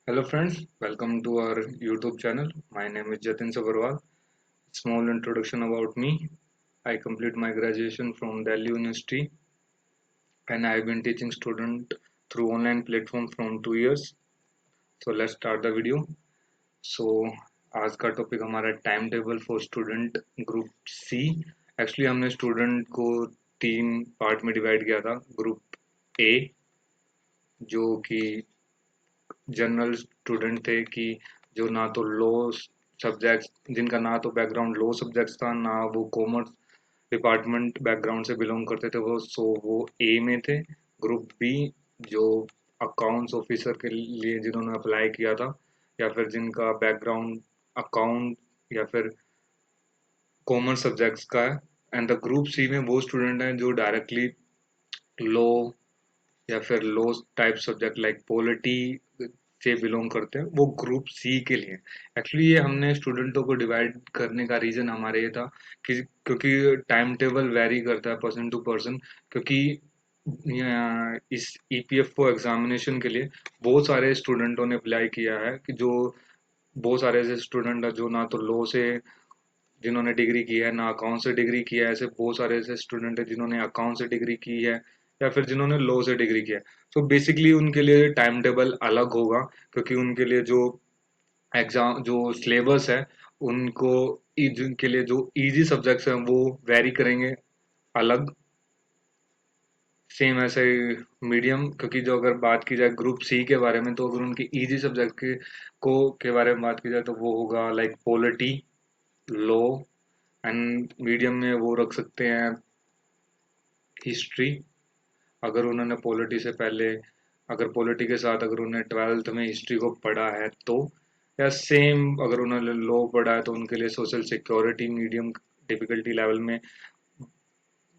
Hello friends, welcome to our YouTube channel. My name is Jatin Sabharwal. Small introduction about me. I complete my graduation from Delhi University and I have been teaching student through online platform from 2 years. So let's start the video. So आज का topic हमारा time table for student group C. Actually हमने student को तीन part में divide किया था। Group A जो कि जनरल स्टूडेंट थे कि जो ना तो लो सब्जेक्ट्स जिनका ना तो बैकग्राउंड लो सब्जेक्ट्स था ना वो कॉमर्स डिपार्टमेंट बैकग्राउंड से बिलोंग करते थे वो ए में थे। ग्रुप बी जो अकाउंट्स ऑफिसर के लिए जिन्होंने अप्लाई किया था या फिर जिनका बैकग्राउंड अकाउंट या फिर कॉमर्स सब्जेक्ट्स का है। एंड द ग्रुप सी में वो स्टूडेंट हैं जो डायरेक्टली लो या फिर लो टाइप सब्जेक्ट लाइक पॉलिटी से बिलोंग करते हैं, वो ग्रुप सी के लिए। एक्चुअली ये हमने स्टूडेंटों को डिवाइड करने का रीजन हमारे ये था कि क्योंकि टाइम टेबल वेरी करता है पर्सन टू पर्सन। क्योंकि इस ईपीएफओ एग्जामिनेशन के लिए बहुत सारे स्टूडेंटों ने अप्लाई किया है कि जो बहुत सारे ऐसे स्टूडेंट है जो ना तो लो से जिन्होंने डिग्री की है ना अकाउंट से डिग्री की है। ऐसे बहुत सारे ऐसे स्टूडेंट है जिन्होंने अकाउंट से डिग्री की है या फिर जिन्होंने लॉ से डिग्री की है। सो बेसिकली उनके लिए टाइम टेबल अलग होगा क्योंकि उनके लिए जो एग्जाम जो सिलेबस है उनको जिनके लिए जो इजी सब्जेक्ट्स हैं वो वेरी करेंगे अलग। सेम ऐसे मीडियम क्योंकि जो अगर बात की जाए ग्रुप सी के बारे में तो अगर उनके इजी सब्जेक्ट के बारे में बात की जाए तो वो होगा like polity law. And medium में वो रख सकते हैं हिस्ट्री अगर उन्होंने पॉलिटी से पहले अगर पॉलिटी के साथ अगर उन्होंने ट्वेल्थ में हिस्ट्री को पढ़ा है तो। या सेम अगर उन्होंने लॉ पढ़ा है तो उनके लिए social security medium difficulty level में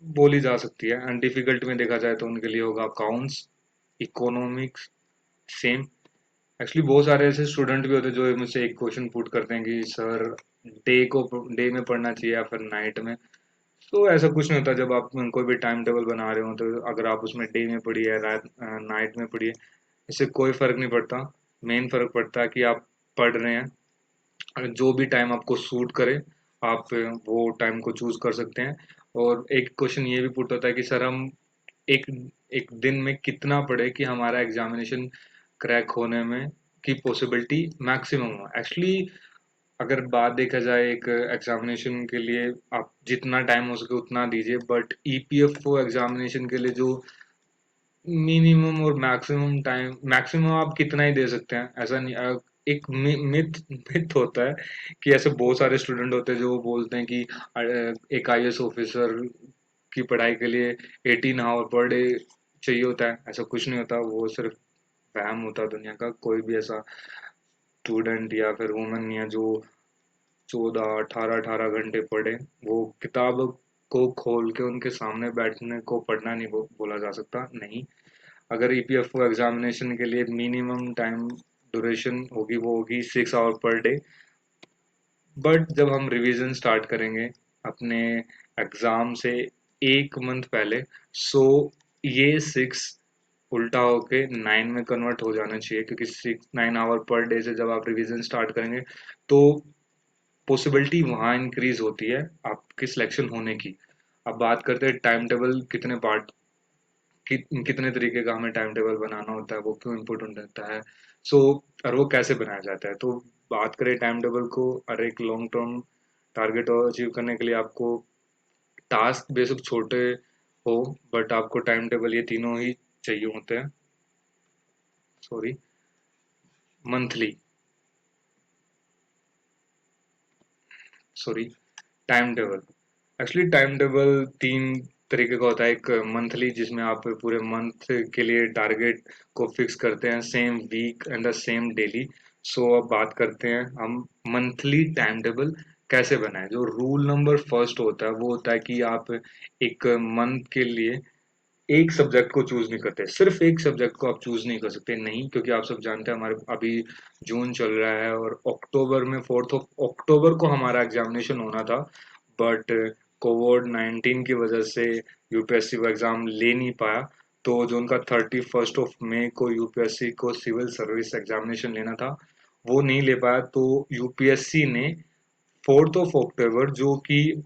बोली जा सकती है। एंड डिफिकल्ट में देखा जाए तो उनके लिए होगा अकाउंट्स इकोनॉमिक्स सेम। एक्चुअली बहुत सारे ऐसे स्टूडेंट भी होते हैं जो मुझसे एक क्वेश्चन पुट करते हैं कि सर डे में पढ़ना चाहिए या फिर नाइट में। तो ऐसा कुछ नहीं होता जब आप कोई भी टाइम टेबल बना रहे हो तो अगर आप उसमें डे में पढ़िए रात नाइट में पढ़िए इससे कोई फर्क नहीं पड़ता। मेन फर्क पड़ता है कि आप पढ़ रहे हैं। अगर जो भी टाइम आपको सूट करे आप वो टाइम को चूज कर सकते हैं। और एक क्वेश्चन ये भी पुट होता है कि सर हम एक एक दिन में कितना पढ़े कि हमारा एग्जामिनेशन क्रैक होने में की पॉसिबिलिटी मैक्सिमम हो। एक्चुअली अगर बात देखा जाए एक एग्जामिनेशन के लिए आप जितना टाइम हो सके उतना दीजिए बट ईपीएफओ एग्जामिनेशन के लिए जो मिनिमम और मैक्सिमम टाइम मैक्सिमम आप कितना ही दे सकते हैं ऐसा नहीं। एक मिथ मिथ होता है कि ऐसे बहुत सारे स्टूडेंट होते हैं जो बोलते हैं कि एक आईएएस ऑफिसर की पढ़ाई के लिए 18 आवर पर डे चाहिए होता है। ऐसा कुछ नहीं होता, वो सिर्फ वहम होता है दुनिया का। कोई भी ऐसा स्टूडेंट या फिर वुमन नहीं है जो 14 18 18 घंटे पढ़े। वो किताब को खोल के उनके सामने बैठने को पढ़ना नहीं बोला जा सकता नहीं। अगर ईपीएफओ एग्जामिनेशन के लिए मिनिमम टाइम ड्यूरेशन होगी वो होगी 6 आवर पर डे। बट जब हम रिवीजन स्टार्ट करेंगे अपने एग्जाम से एक मंथ पहले सो ये 6 उल्टा होके 9 में कन्वर्ट हो जाना चाहिए क्योंकि 9 आवर पर डे से जब आप रिवीजन स्टार्ट करेंगे तो पॉसिबिलिटी वहाँ इंक्रीज होती है आपकी सिलेक्शन होने की। अब बात करते हैं टाइम टेबल कितने पार्ट कितने तरीके का हमें टाइम टेबल बनाना होता है वो क्यों इम्पोर्टेंट रहता है। सो और वो कैसे बनाया जाता है। तो बात करें टाइम टेबल को और एक लॉन्ग टर्म टारगेट अचीव करने के लिए आपको टास्क बेशक छोटे हो बट आपको टाइम टेबल ये तीनों ही चाहिए होते हैं। Sorry monthly sorry time table. Actually time table तीन तरीके का होता है। एक मंथली जिसमें आप पूरे मंथ के लिए टारगेट को फिक्स करते हैं same week and the same daily. So अब बात करते हैं हम मंथली टाइम टेबल कैसे बनाएं। जो रूल नंबर फर्स्ट होता है वो होता है कि आप एक मंथ के लिए एक सब्जेक्ट को चूज नहीं करते। सिर्फ एक सब्जेक्ट को आप चूज नहीं कर सकते नहीं, क्योंकि आप सब जानते हैं हमारे अभी जून चल रहा है और अक्टूबर में 4 अक्टूबर को हमारा एग्जामिनेशन होना था। बट कोविड 19 की वजह से यूपीएससी वो एग्जाम ले नहीं पाया। तो जो उनका 31 को यूपीएससी को सिविल सर्विस एग्जामिनेशन लेना था वो नहीं ले पाया, तो यूपीएससी ने 4 अक्टूबर जो कि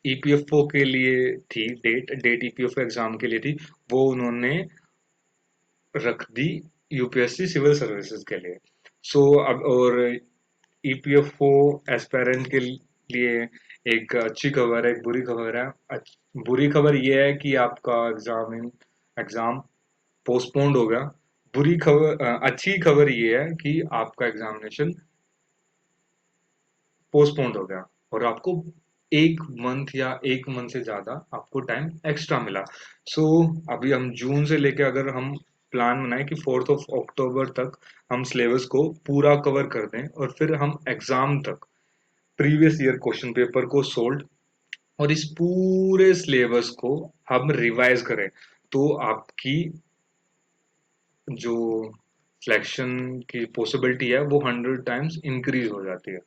ईपीएफओ के लिए थी, डेट ईपीएफओ एग्जाम के लिए थी, वो उन्होंने रख दी यूपीएससी सिविल सर्विसेज के लिए। सो अब और ईपीएफओ एस्पेरेंट के लिए एक अच्छी खबर है, एक बुरी खबर है। बुरी खबर ये है कि आपका एग्जाम पोस्टपोन्ड हो गया। अच्छी खबर ये है कि आपका एग्जामिनेशन पोस्टपोन्ड हो गया और आपको 1 मंथ या 1 मंथ से ज्यादा आपको टाइम एक्स्ट्रा मिला। सो अभी हम जून से लेके अगर हम प्लान बनाए कि 4 अक्टूबर तक हम सिलेबस को पूरा कवर कर दें और फिर हम एग्जाम तक प्रीवियस ईयर क्वेश्चन पेपर को सोल्व और इस पूरे सिलेबस को हम रिवाइज करें, तो आपकी जो सिलेक्शन की पॉसिबिलिटी है वो 100 टाइम्स इंक्रीज हो जाती है।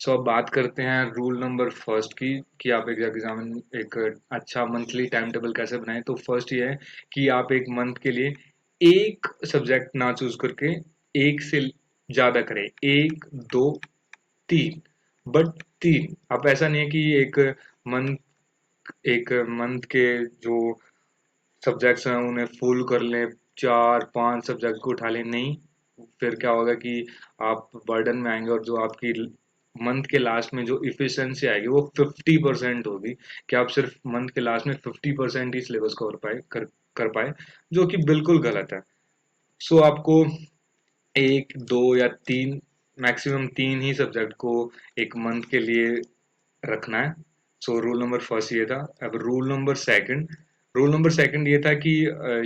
सो अब बात करते हैं रूल नंबर फर्स्ट की कि आप एक अच्छा मंथली टाइम टेबल कैसे बनाएं। तो फर्स्ट ये है कि आप एक मंथ के लिए एक सब्जेक्ट ना चूज करके एक से ज्यादा करें, 1 2 3, बट 3। अब ऐसा नहीं है कि मंथ एक मंथ के जो सब्जेक्ट्स हैं उन्हें फुल कर लें, 4 5 सब्जेक्ट को उठा लें, नहीं। फिर क्या होगा कि आप बर्डन में आएंगे और जो आपकी मंथ के लास्ट में जो इफिशिएंसी आएगी वो 50% होगी, कि आप सिर्फ मंथ के लास्ट में 50% ही सिलेबस कवर कर पाए, जो कि बिल्कुल गलत है। सो आपको 1 2 या 3, मैक्सिमम 3 ही सब्जेक्ट को एक मंथ के लिए रखना है। सो रूल नंबर फर्स्ट ये था। अब रूल नंबर सेकंड ये था कि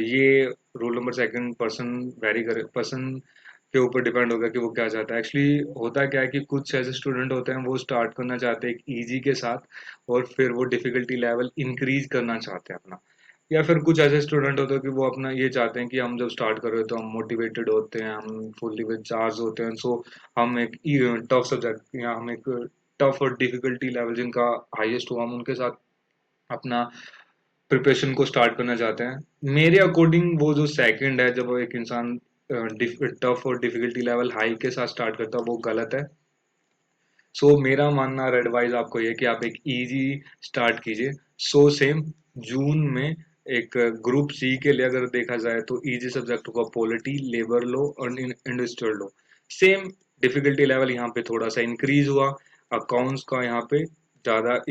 ये रूल नंबर सेकंड पर्सन के ऊपर डिपेंड होगा कि वो क्या चाहता है। एक्चुअली होता क्या है कि कुछ ऐसे स्टूडेंट होते हैं वो स्टार्ट करना चाहते हैं एक इजी के साथ और फिर वो डिफिकल्टी लेवल इंक्रीज करना चाहते हैं अपना, या फिर कुछ ऐसे स्टूडेंट होते हैं कि वो अपना ये चाहते हैं कि हम जब स्टार्ट कर रहे हो तो हम मोटिवेटेड होते हैं, हम फुल्ली विद चार्ज होते हैं। सो हम एक टफ सब्जेक्ट या हम एक टफ और डिफिकल्टी लेवल जिनका हाईएस्ट हुआ हम उनके साथ अपना प्रिपरेशन को स्टार्ट करना चाहते हैं। मेरे अकॉर्डिंग वो जो सेकंड है, जब एक इंसान टफ और डिफिकल्टी लेवल हाई के साथ स्टार्ट करता है, वो गलत है। सो मेरा मानना और एडवाइस आपको ये कि आप एक इजी स्टार्ट कीजिए। सो सेम जून में एक ग्रुप सी के लिए अगर देखा जाए तो इजी सब्जेक्ट होगा पॉलिटी, लेबर लॉ और industrial law. Same difficulty level यहाँ पे थोड़ा सा इंक्रीज हुआ, अकाउंट्स का यहाँ पे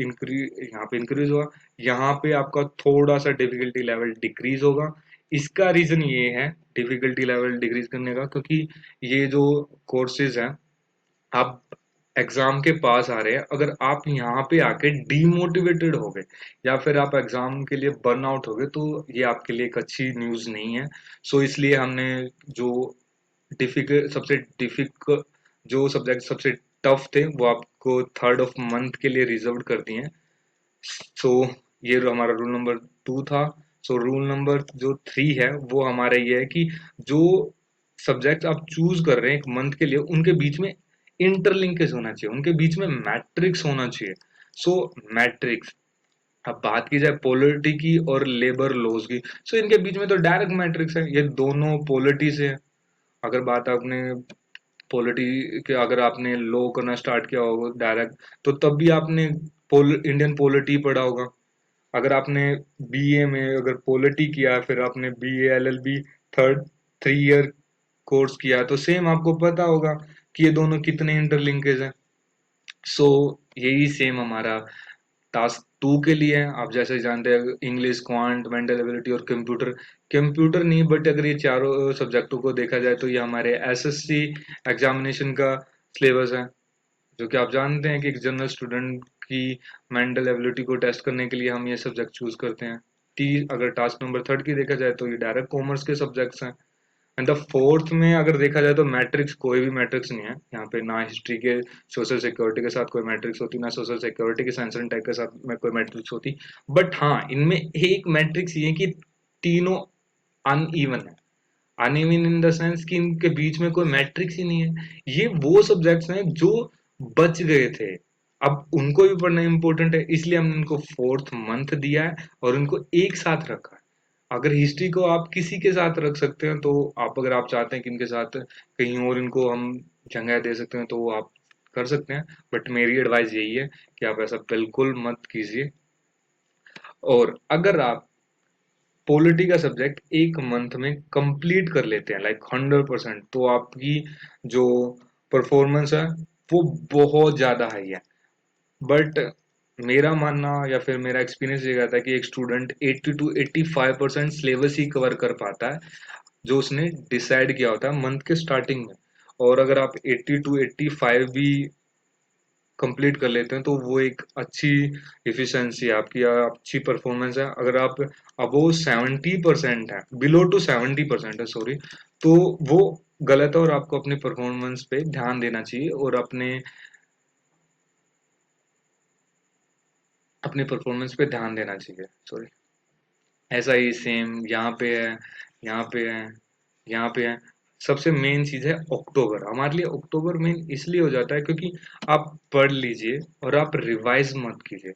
इंक्रीज हुआ, यहाँ पे आपका थोड़ा सा डिफिकल्टी लेवल डिक्रीज होगा। इसका रीजन ये है डिफिकल्टी लेवल डिक्रीज करने का, क्योंकि ये जो कोर्सेज हैं, आप एग्जाम के पास आ रहे हैं, अगर आप यहाँ पे आके डीमोटिवेटेड हो गए या फिर आप एग्जाम के लिए बर्न आउट हो गए, तो ये आपके लिए एक अच्छी न्यूज नहीं है। सो इसलिए हमने जो डिफिकल्ट जो सब्जेक्ट सबसे टफ थे वो आपको 3rd ऑफ मंथ के लिए रिजर्व कर दिए हैं। सो ये हमारा रूल नंबर 2 था। सो रूल नंबर जो 3 है वो हमारा ये है कि जो सब्जेक्ट आप चूज कर रहे हैं एक मंथ के लिए, उनके बीच में इंटरलिंकेज होना चाहिए, उनके बीच में मैट्रिक्स होना चाहिए। सो मैट्रिक्स, अब बात की जाए पॉलिटी की और लेबर लॉज की, सो इनके बीच में तो डायरेक्ट मैट्रिक्स है, ये दोनों पॉलिटी से है। अगर बात आपने पॉलिटी के अगर आपने लॉ करना स्टार्ट किया होगा डायरेक्ट, तो तब भी आपने इंडियन पॉलिटी पढ़ा होगा। अगर आपने बीए में अगर पॉलिटी किया, फिर आपने BA LLB third 3 year course किया, तो सेम आपको पता होगा कि ये दोनों कितने इंटरलिंकेज हैं। सो यही सेम हमारा टास्क 2 के लिए है। आप जैसे जानते हैं इंग्लिश, क्वांट, मेंटल एबिलिटी और कंप्यूटर, कंप्यूटर नहीं बट अगर ये चारों सब्जेक्टों को देखा जाए तो ये हमारे एसएससी एग्जामिनेशन का सिलेबस है, जो कि आप जानते हैं कि एक जनरल स्टूडेंट की मेंटल एबिलिटी को टेस्ट करने के लिए हम ये सब्जेक्ट चूज करते हैं। अगर टास्क नंबर 3 की देखा जाए तो ये डायरेक्ट कॉमर्स के सब्जेक्ट्स हैं। एंड द फोर्थ में अगर देखा जाए तो मैट्रिक्स, कोई भी मैट्रिक्स नहीं है यहाँ पे, ना हिस्ट्री के सोशल सिक्योरिटी के साथ कोई मैट्रिक्स होती, ना सोशल सिक्योरिटी के साइंस एंड टेक के साथ में कोई मैट्रिक्स होती। बट हाँ, इनमें एक मैट्रिक्स ये है कि तीनों अनइवन है। अनइवन इन द सेंस कि इनके बीच में कोई मैट्रिक्स ही नहीं है। ये वो सब्जेक्ट्स हैं जो बच गए थे, अब उनको भी पढ़ना इंपॉर्टेंट है, इसलिए हमने इनको 4th मंथ दिया है और उनको एक साथ रखा है। अगर हिस्ट्री को आप किसी के साथ रख सकते हैं, तो आप अगर आप चाहते हैं कि इनके साथ कहीं और इनको हम जगह दे सकते हैं, तो वो आप कर सकते हैं। बट मेरी एडवाइस यही है कि आप ऐसा बिल्कुल मत कीजिए। और अगर आप पॉलिटी का सब्जेक्ट एक मंथ में कंप्लीट कर लेते हैं लाइक 100%, तो आपकी जो परफॉर्मेंस है वो बहुत ज़्यादा हाई है। बट मेरा मानना या फिर मेरा एक्सपीरियंस ये कहता है कि एक student 80 to 85% syllabus he cover कर पाता है जो उसने डिसाइड किया होता है मंथ के स्टार्टिंग में। और अगर आप 80 to 85 भी कंप्लीट कर लेते हैं, तो वो एक अच्छी इफिशिएंसी है आपकी या अच्छी परफॉर्मेंस है। अगर आप अबो 70% है, बिलो टू 70% है सॉरी, तो वो गलत है और आपको अपनी परफॉर्मेंस पे ध्यान देना चाहिए और अपने अपनी परफॉर्मेंस पे ध्यान देना चाहिए, सॉरी। ऐसा ही सेम यहाँ पे है, यहाँ पे है, यहाँ पे है। सबसे मेन चीज है अक्टूबर। हमारे लिए अक्टूबर मेन इसलिए हो जाता है क्योंकि आप पढ़ लीजिए और आप रिवाइज मत कीजिए।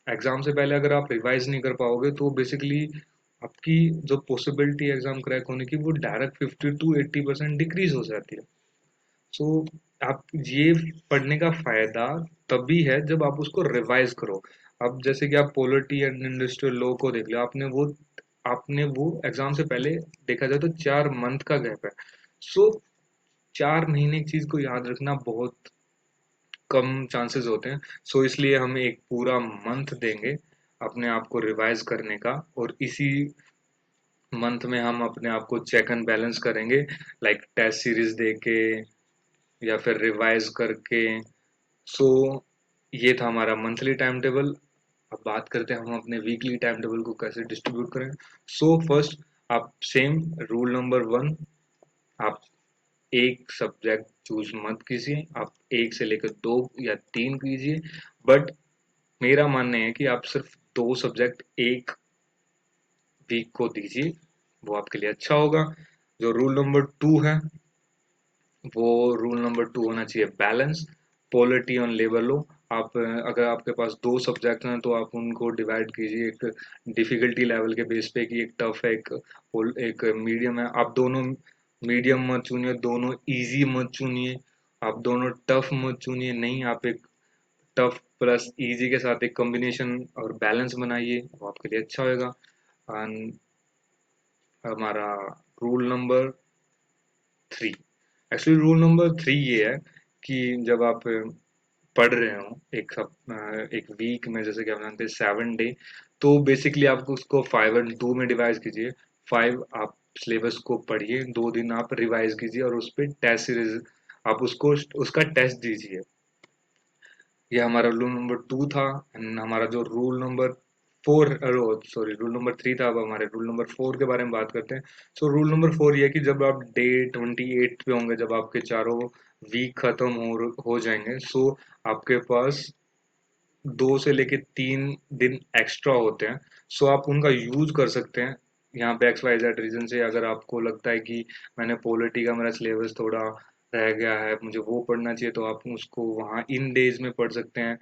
एग्जाम से पहले अगर आप रिवाइज नहीं कर पाओगे, तो बेसिकली आपकी जो पॉसिबिलिटी एग्जाम क्रैक होने की वो डायरेक्ट 50 to 80% डिक्रीज हो जाती है। सो आप ये पढ़ने का फायदा तभी है जब आप उसको रिवाइज करो। अब जैसे कि आप पॉलिटी एंड इंडस्ट्रियल लॉ को देख लो, आपने वो एग्जाम से पहले देखा जाए तो 4 मंथ का गैप है। सो 4 महीने की चीज को याद रखना बहुत कम चांसेस होते हैं। सो इसलिए हम एक पूरा मंथ देंगे अपने आप को रिवाइज करने का, और इसी मंथ में हम अपने आप को चेक एंड बैलेंस करेंगे, लाइक टेस्ट सीरीज दे के या फिर रिवाइज करके। सो ये था हमारा मंथली टाइम टेबल। अब बात करते हैं हम अपने वीकली टाइम टेबल को कैसे डिस्ट्रीब्यूट करें। सो फर्स्ट, आप सेम रूल नंबर 1, आप एक सब्जेक्ट चूज मत कीजिए, आप एक से लेकर 2 या 3 कीजिए। बट मेरा मानना है कि आप सिर्फ 2 सब्जेक्ट एक वीक को दीजिए, वो आपके लिए अच्छा होगा। जो रूल नंबर 2 है, वो रूल नंबर 2 होना चाहिए बैलेंस, पॉलिटी ऑन लेबर लो। आप अगर आपके पास 2 सब्जेक्ट हैं, तो आप उनको डिवाइड कीजिए एक डिफिकल्टी लेवल के बेस पे कि एक टफ है, एक मीडियम है। आप दोनों मीडियम मत चुनिए, दोनों इजी मत चुनिए, आप दोनों टफ मत चुनिए, नहीं, आप एक टफ प्लस इजी के साथ एक कॉम्बिनेशन और बैलेंस बनाइए, वो आपके लिए अच्छा होगा। एंड हमारा rule number 3, actually rule number 3 ये है कि जब आप पढ़ रहे हो एक वीक में, जैसे कि आप जानते हैं 7 डे, तो बेसिकली आप उसको 5 and 2 में डिवाइड कीजिए। 5 आप सिलेबस को पढ़िए, 2 दिन आप रिवाइज कीजिए और उस पर टेस्ट सीरीज आप उसको उसका टेस्ट दीजिए। ये हमारा रूल नंबर 2 था। एंड हमारा जो rule number 4, sorry rule number 3 था, अब हमारे रूल नंबर 4 के बारे में बात करते हैं। सो रूल नंबर 4 ये है कि जब आप डे 28 पे होंगे, जब आपके चारों वीक खत्म हो जाएंगे, सो आपके पास 2 से लेके 3 दिन एक्स्ट्रा होते हैं। सो आप उनका यूज कर सकते हैं यहाँ पे XYZ रीजन से। अगर आपको लगता है कि मैंने पॉलिटी का मेरा सिलेबस थोड़ा रह गया है, मुझे वो पढ़ना चाहिए, तो आप उसको वहाँ इन डेज में पढ़ सकते हैं।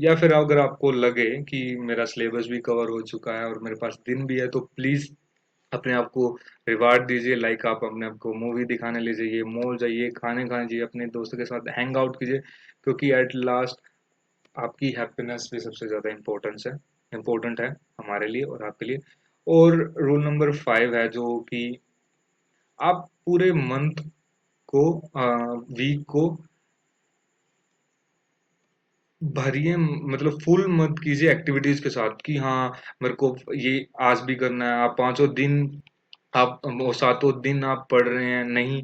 या फिर अगर आपको लगे कि मेरा सिलेबस भी कवर हो चुका है और मेरे पास दिन भी है, तो प्लीज अपने आप को रिवार्ड दीजिए। लाइक आप अपने आप को मूवी दिखाने ले जाइए, मॉल जाइए, खाने खाने जाइए, अपने दोस्तों के साथ हैंग आउट कीजिए, क्योंकि एट लास्ट आपकी हैप्पीनेस भी सबसे ज़्यादा इम्पोर्टेंट है हमारे लिए और आपके लिए। और रूल नंबर 5 है जो कि आप पूरे मंथ को, वीक को भरिए, मतलब फुल मत कीजिए एक्टिविटीज के साथ कि हाँ मेरे को ये आज भी करना है। आप 5 दिन, आप वो 7 दिन आप पढ़ रहे हैं, नहीं,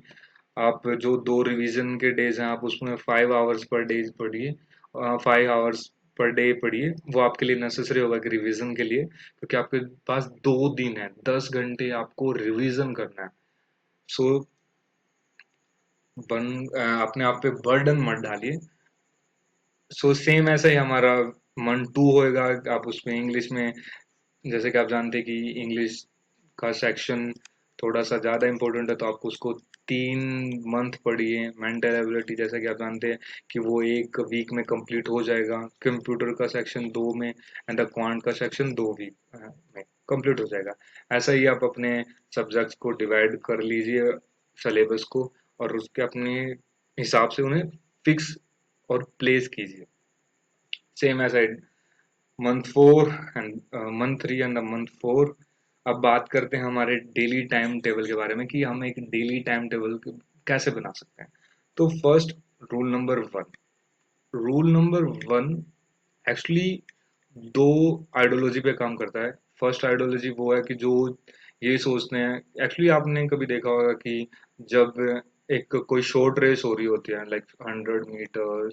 आप जो 2 रिवीजन के डेज हैं, आप उसमें 5 आवर्स पर डे पढ़िए, 5 आवर्स पर डे पढ़िए। वो आपके लिए नेसेसरी होगा कि रिवीजन के लिए, क्योंकि आपके पास 2 दिन है, 10 घंटे आपको रिवीजन करना है। सो अपने आप पे बर्डन मत डालिए। सो सेम ऐसा ही हमारा मंथ 2 होएगा। आप उसमें इंग्लिश में, जैसे कि आप जानते हैं कि इंग्लिश का सेक्शन थोड़ा सा ज़्यादा इम्पोर्टेंट है, तो आप उसको 3 मंथ पढ़िए। मेंटल एबिलिटी, जैसा कि आप जानते हैं कि वो एक वीक में कंप्लीट हो जाएगा। कंप्यूटर का सेक्शन 2 में, एंड द क्वांट का सेक्शन 2 वीक में। कंप्लीट हो जाएगा। ऐसा ही आप अपने सब्जेक्ट्स को डिवाइड कर लीजिए, सिलेबस को, और उसके अपने हिसाब से उन्हें फिक्स और प्लेस कीजिए। Same as I month 4 and month 3 and month 4। अब बात करते हैं हमारे डेली टाइम टेबल के बारे में कि हम एक डेली टाइम टेबल कैसे बना सकते हैं। तो first, rule number one. Rule number one actually दो आइडियोलॉजी पे काम करता है। फर्स्ट आइडियोलॉजी वो है कि जो ये सोचते हैं, एक्चुअली आपने कभी देखा होगा कि जब एक कोई शॉर्ट रेस हो रही होती है, लाइक 100 मीटर,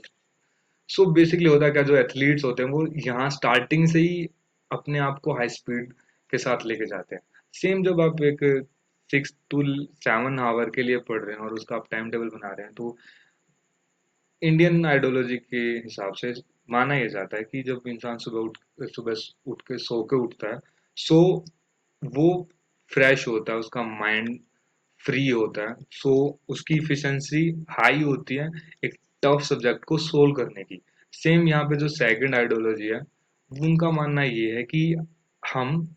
सो बेसिकली होता है क्या, जो एथलीट्स होते हैं वो यहाँ स्टार्टिंग से ही अपने आप को हाई स्पीड के साथ लेके जाते हैं। सेम जब आप एक 6 to 7 आवर के लिए पढ़ रहे हैं और उसका आप टाइम टेबल बना रहे हैं, तो इंडियन आइडियोलॉजी के हिसाब से माना यह जाता है कि जब इंसान सुबह उठ के सो के उठता है, सो वो फ्रेश होता है, उसका माइंड फ्री होता है, सो उसकी इफिशिएंसी हाई होती है एक टफ सब्जेक्ट को सोल्व करने की। सेम यहाँ पे जो सेकंड आइडियोलॉजी है, उनका मानना ये है कि हम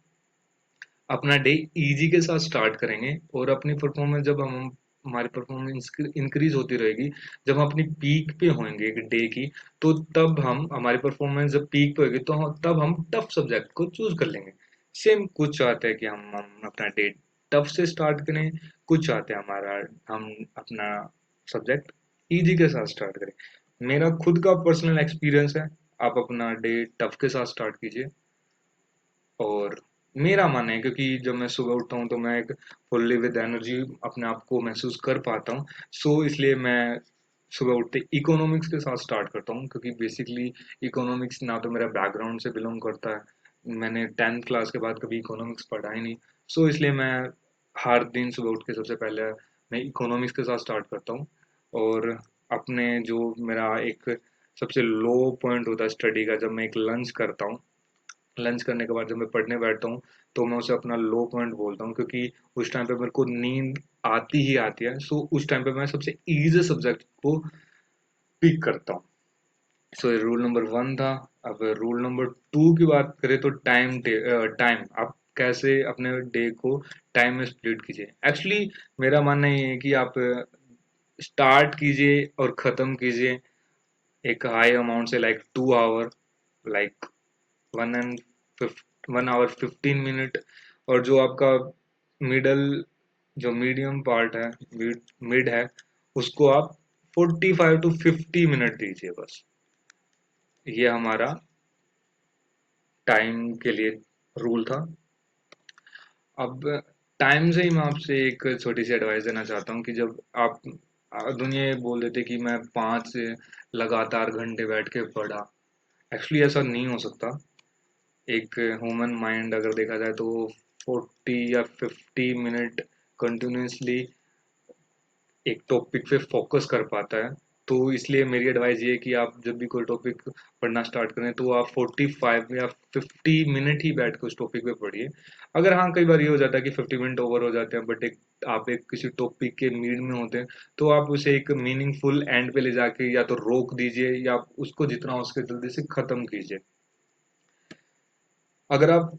अपना डे इजी के साथ स्टार्ट करेंगे और अपनी परफॉर्मेंस जब हम हमारी परफॉर्मेंस इंक्रीज होती रहेगी, जब हम अपनी पीक पे होंगे एक डे की, तो तब हम हमारी परफॉर्मेंस जब पीक पे होगी तो तब हम टफ सब्जेक्ट को चूज कर लेंगे। सेम कुछ चाहते हैं कि हम अपना डे टफ से स्टार्ट करें, कुछ चाहते हैं हम अपना सब्जेक्ट इजी के साथ स्टार्ट करें। मेरा खुद का पर्सनल एक्सपीरियंस है, आप अपना डे टफ के साथ स्टार्ट कीजिए। और मेरा मानना है, क्योंकि जब मैं सुबह उठता हूँ तो मैं एक फुल्ली विद एनर्जी अपने आप को महसूस कर पाता हूँ, सो इसलिए मैं सुबह उठते इकोनॉमिक्स के साथ स्टार्ट करता हूँ, क्योंकि बेसिकली इकोनॉमिक्स ना तो मेरा बैकग्राउंड से बिलोंग करता है, मैंने 10th क्लास के बाद कभी इकोनॉमिक्स पढ़ा ही नहीं। सो इसलिए मैं हर दिन सुबह उठ के सबसे पहले मैं इकोनॉमिक्स के साथ स्टार्ट करता हूँ। और अपने जो मेरा एक सबसे लो पॉइंट होता है स्टडी का, जब मैं एक लंच करता हूँ, लंच करने के बाद जब मैं पढ़ने बैठता हूँ, तो मैं उसे अपना लो पॉइंट बोलता हूँ, क्योंकि उस टाइम पे मेरे को नींद आती ही आती है। सो उस टाइम पे मैं सबसे इजी सब्जेक्ट को पिक करता हूँ। सो ये रूल नंबर वन था। अब रूल नंबर टू की बात करें तो टाइम आप कैसे अपने डे को टाइम में स्प्लिट कीजिए। एक्चुअली मेरा मानना ये है कि आप स्टार्ट कीजिए और ख़त्म कीजिए एक हाई अमाउंट से, like 2 our, like 1 hour 15 minute। और जो आपका मिडल जो मीडियम पार्ट है, मिड है, उसको आप 45 to 50 मिनट दीजिए बस। ये हमारा टाइम के लिए रूल था। अब टाइम से ही मैं आपसे एक छोटी सी एडवाइस देना चाहता हूँ कि जब आप दुनिया ये बोल देते कि मैं 5 लगातार घंटे बैठ के पढ़ा, एक्चुअली ऐसा नहीं हो सकता। एक ह्यूमन माइंड अगर देखा जाए तो 40 या 50 मिनट कंटिन्यूसली एक टॉपिक पे फोकस कर पाता है। तो इसलिए मेरी एडवाइस ये है कि आप जब भी कोई टॉपिक पढ़ना स्टार्ट करें तो आप 45 या 50 मिनट ही बैठ के उस टॉपिक पे पढ़िए। अगर हाँ, कई बार ये हो जाता है कि 50 मिनट ओवर हो जाते हैं, बट एक आप एक किसी टॉपिक के मीड में होते हैं, तो आप उसे एक मीनिंगफुल एंड पे ले जाके या तो रोक दीजिए या उसको जितना हो सके जल्दी से खत्म कीजिए। अगर आप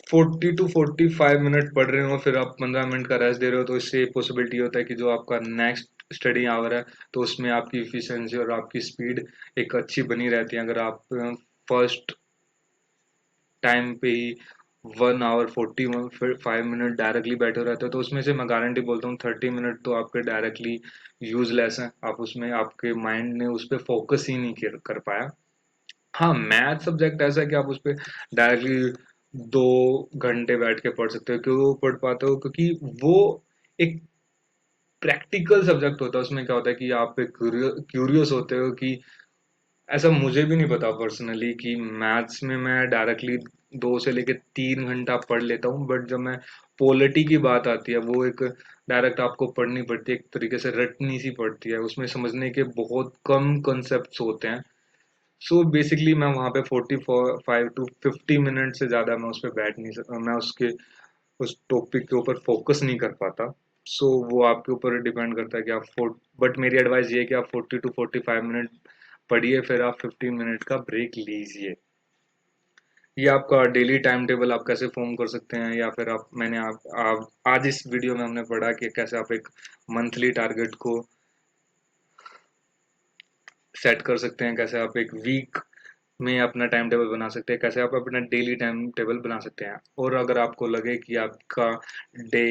40 to 45 मिनट पढ़ रहे हो, फिर आप 15 मिनट का रेस्ट दे रहे हो, तो इससे पॉसिबिलिटी होता है कि जो आपका नेक्स्ट स्टडी आवर है, तो उसमें आपकी इफिशिएंसी और आपकी स्पीड एक अच्छी बनी रहती है। अगर आप फर्स्ट टाइम पे ही 1 hour 45 मिनट डायरेक्टली बैठे रहते हो, तो उसमें से मैं गारंटी बोलता हूँ 30 मिनट तो आपके डायरेक्टली यूजलेस हैं। आप उसमें आपके माइंड ने उस पर फोकस ही नहीं कर पाया। हाँ, मैथ सब्जेक्ट ऐसा है कि आप उस पे डायरेक्टली 2 घंटे बैठ के पढ़ सकते हो। क्यों पढ़ पाते हो? क्योंकि वो एक प्रैक्टिकल सब्जेक्ट होता है। उसमें क्या होता है कि आप एक क्यूरियस होते हो कि ऐसा मुझे भी नहीं पता पर्सनली कि मैथ्स में मैं डायरेक्टली 2 से लेके 3 घंटा पढ़ लेता हूँ, बट जब मैं पॉलिटी की बात आती है, वो एक डायरेक्ट आपको पढ़नी पड़ती है, एक तरीके से रटनी सी पड़ती है, उसमें समझने के बहुत कम कॉन्सेप्ट्स होते हैं। सो बेसिकली मैं वहाँ पे 45 to 50 मिनट से ज़्यादा मैं उस पर बैठ नहीं सकता, मैं उसके उस टॉपिक के ऊपर फोकस नहीं कर पाता। सो वो आपके ऊपर डिपेंड करता है कि आप फोर बट मेरी एडवाइस ये है कि आप 40 to 45 मिनट पढ़िए, फिर आप 15 मिनट का ब्रेक लीजिए। ये आपका डेली टाइम टेबल आप कैसे फॉर्म कर सकते हैं, या फिर आप आज इस वीडियो में हमने पढ़ा कि कैसे आप एक मंथली टारगेट को सेट कर सकते हैं, कैसे आप एक वीक में अपना टाइम टेबल बना सकते हैं, कैसे आप अपना डेली टाइम टेबल बना सकते हैं। और अगर आपको लगे कि आपका डे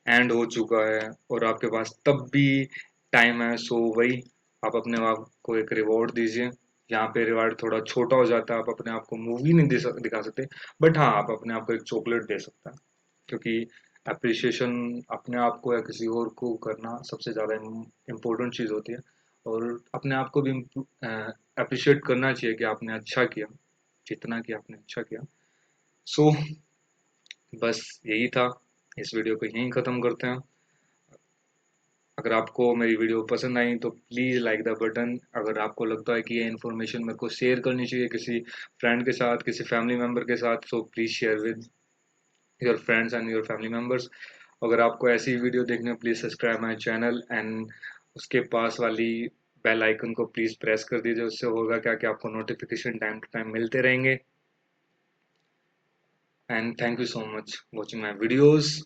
एंड हो चुका है और आपके पास तब भी टाइम है, सो वही आप अपने आप को एक रिवॉर्ड दीजिए। यहाँ पे रिवार्ड थोड़ा छोटा हो जाता है, आप अपने आप को मूवी नहीं दिखा सकते, बट हाँ आप अपने आप को एक चॉकलेट दे सकते हैं, क्योंकि अप्रिसिएशन अपने आप को या किसी और को करना सबसे ज़्यादा इम्पोर्टेंट चीज़ होती है। और अपने आप को भी अप्रिशिएट करना चाहिए कि आपने अच्छा किया, जितना कि आपने अच्छा किया। सो बस यही था, इस वीडियो को यहीं ख़त्म करते हैं। अगर आपको मेरी वीडियो पसंद आई तो प्लीज़ लाइक द बटन। अगर आपको लगता है कि ये इन्फॉर्मेशन मेरे को शेयर करनी चाहिए किसी फ्रेंड के साथ, किसी फैमिली मेम्बर के साथ, so please share with your friends and your family members. अगर आपको ऐसी वीडियो देखनी हो please subscribe my channel and उसके पास वाली बेल आइकन को प्लीज़ प्रेस कर दीजिए। उससे होगा क्या कि आपको नोटिफिकेशन टाइम टू टाइम मिलते रहेंगे। And thank you so much watching my videos.